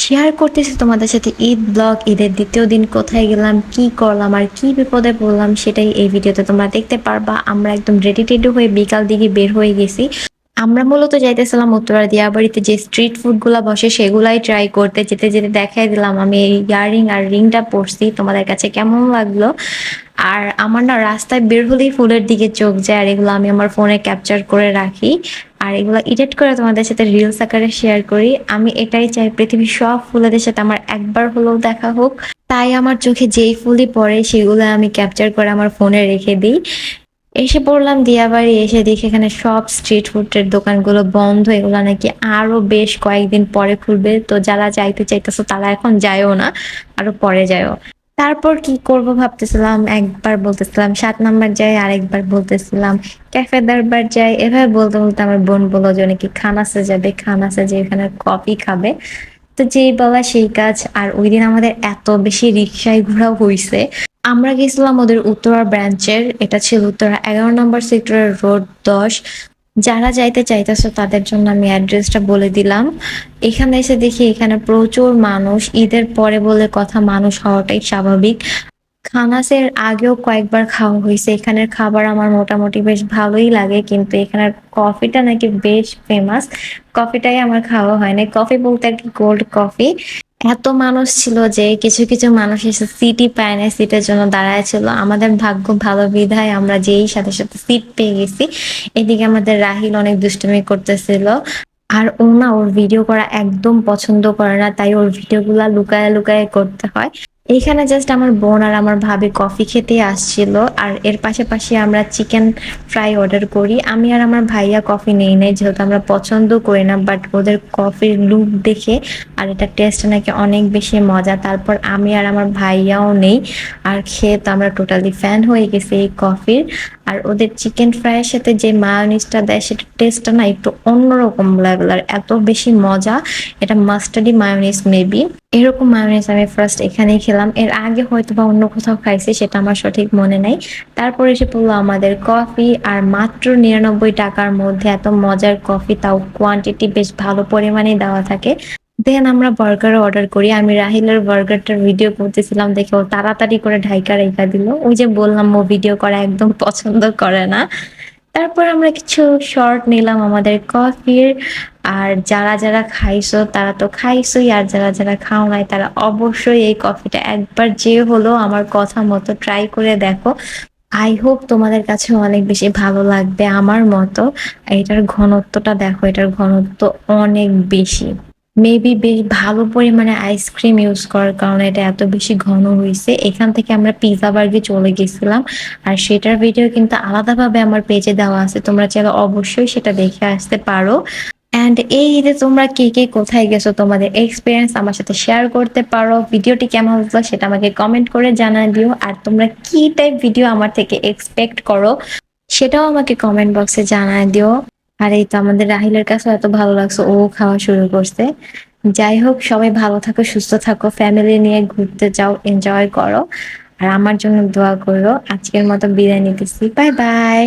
Share করতেছি তোমাদের সাথে ঈদ ব্লগ। ঈদের দ্বিতীয় দিন কোথায় গেলাম, কি করলাম আর কি বিপদে পড়লাম সেটাই এই ভিডিওতে তোমরা দেখতে পারবা। আমরা একদম রেডি টেডি হয়ে বিকাল দিকে বের হয়ে গেছি। আমরা মূলত যাইতেছিলাম উত্তরা দিয়াবাড়িতে যে স্ট্রিট ফুড গুলা বসে সেগুলাই ট্রাই করতে। যেতে যেতে দেখাই দিলাম আমি এই ইয়াররিং আর রিংটা পরছি, তোমাদের কাছে কেমন লাগলো। আর আমার না রাস্তায় বের হলেই ফুলের দিকে চোখ যায়, আর এগুলো আমি আমার ফোনে ক্যাপচার করে রাখি আর এগুলো এডিট করে তোমাদের সাথে রিলস আকারে শেয়ার করি। আমি এটাই চাই পৃথিবীর সব ফুলেদের সাথে আমার একবার হলেও দেখা হোক। তাই আমার চোখে যেই ফুলই পড়ে সেগুলো আমি ক্যাপচার করে আমার ফোনে রেখে দিই। এসে পড়লাম দিয়াবাড়ি, এসে দেখি এখানে সব স্ট্রিট ফুডের দোকানগুলো বন্ধ, এগুলো নাকি আরো বেশ কয়েকদিন পরে খুলবে। তো যারা যাইতে চাইতেছো তারা এখন যায়ও না, আরো পরে যায়ও। তারপর কি করব ভাবতেছিলাম, একবার বলতেছিলাম 7 নাম্বার যাই, আরেকবার বলতেছিলাম ক্যাফে দরবার যাই। এভাবে বলতে বলতে আমার বোন বললো যে নাকি খানাসে যাবে, খানাসে যে এখানে কফি খাবে। তো যেই বলা সেই কাজ। আর ওই দিন আমাদের এত বেশি রিক্সায় ঘোরা হইছে। আমরা গেছিলাম ওদের উত্তরা ব্রাঞ্চের, এটা ছিল উত্তরা 11 নম্বর সেক্টরের রোড 10। যারা যাইতে চাইতেছো তাদের জন্য আমি অ্যাড্রেসটা বলে দিলাম। এখানে এসে দেখি এখানে প্রচুর মানুষ, ঈদের পরে বলে কথা মানুষ হওয়াটাই স্বাভাবিক। খানাসের আগেও কয়েকবার খাওয়া হয়েছে, এখানের খাবার আমার মোটামুটি বেশ ভালোই লাগে, কিন্তু এখানের কফিটা নাকি বেশ ফেমাস। কফিটাই আমার খাওয়া হয় না, কফি বলতে আর কি গোল্ড কফি। এত মানুষ ছিল যে কিছু কিছু মানুষ এসে সিটই পায় না, সিটের জন্য দাঁড়ায় ছিল। আমাদের ভাগ্য ভালো বিধায় আমরা যেই সাথে সাথে সিট পেয়ে গেছি। এদিকে আমাদের রাহিল অনেক দুষ্টুমি করতেছিল। আর ও না ওর ভিডিও করা একদম পছন্দ করে না, তাই ওর ভিডিও গুলা লুকায় লুকায় করতে হয়। এইখানে জাস্ট আমার বোন আর আমার ভাবি কফি খেতে আসছিল, আর এর পাশাপাশি আমরা চিকেন ফ্রাই অর্ডার করি। আমি আর আমার ভাইয়া কফি নেই নাই, যেহেতু আমরা পছন্দ করি না, বাট ওদের কফির লুক দেখে আর এটা টেস্ট নাকি অনেক বেশি মজা, তারপর আমি আর আমার ভাইয়াও নেই। আর খেয়ে তো আমরা টোটালি ফ্যান হয়ে গেছি এই কফির। আর ওদের চিকেন ফ্রাইয়ের সাথে যে মায়োনিজটা দেয় সেটা টেস্টটা না একটু অন্যরকম লেভেলের, এত বেশি মজা। এটা মাস্টার্ডি মায়োনিজ মেবি, এরকম মায়োনিজ আমি ফার্স্ট এখানেই খেলাম। এর আগে হয়তো বা অন্য কোথাও খাইছি, সেটা আমার সঠিক মনে নাই। তারপর এসে পড়লো আমাদের কফি, আর মাত্র 99 টাকার মধ্যে এত মজার কফি, তাও কোয়ান্টিটি বেশ ভালো পরিমাণে দেওয়া থাকে। দেন আমরা বার্গার অর্ডার করি। আমি রাহিলের বার্গারটার ভিডিও করতেছিলাম দেখে ও তাড়াতাড়ি করে ঢাইকা রেখা দিল। ওই যে বললাম ও ভিডিও করা একদম পছন্দ করে না। তারপর আমরা কিছু শর্ট নিলাম আমাদের কফির। আর যারা যারা খাইছো তারা তো খাইছোই, আর যারা যারা খাও নাই তারা অবশ্যই এই কফিটা একবার যে হলো আমার কথা মতো ট্রাই করে দেখো। আই হোপ তোমাদের কাছে অনেক বেশি ভালো লাগবে আমার মতো। এটার ঘনত্বটা দেখো, এটার ঘনত্ব অনেক বেশি। মেবি বেশ ভালো পরিমাণে আইসক্রিম ইউজ করার কারণে এটা এত বেশি ঘন হয়েছে। এখান থেকে আমরা পিৎজা বার্গে চলে গেছিলাম, আর সেটার ভিডিও কিন্তু আলাদাভাবে আমার পেজে দেওয়া আছে, তোমরা চাইলে অবশ্যই সেটা দেখে আসতে পারো। অ্যান্ড এই ঈদে তোমরা কে কে কোথায় গেছো, তোমাদের এক্সপিরিয়েন্স আমার সাথে শেয়ার করতে পারো। ভিডিওটি কেমন লাগলো সেটা আমাকে কমেন্ট করে জানাই দিও। আর তোমরা কি টাইপ ভিডিও আমার থেকে এক্সপেক্ট করো সেটাও আমাকে কমেন্ট বক্সে জানাই দিও। আর এই তো আমাদের রাহিলের কাছে এত ভালো লাগছে, ও খাওয়া শুরু করছে। যাই হোক, সবাই ভালো থাকো, সুস্থ থাকো, ফ্যামিলি নিয়ে ঘুরতে যাও, এনজয় করো। আর আমার জন্য দোয়া করো। আজকের মতো বিদায় নিতেছি, বাই বাই।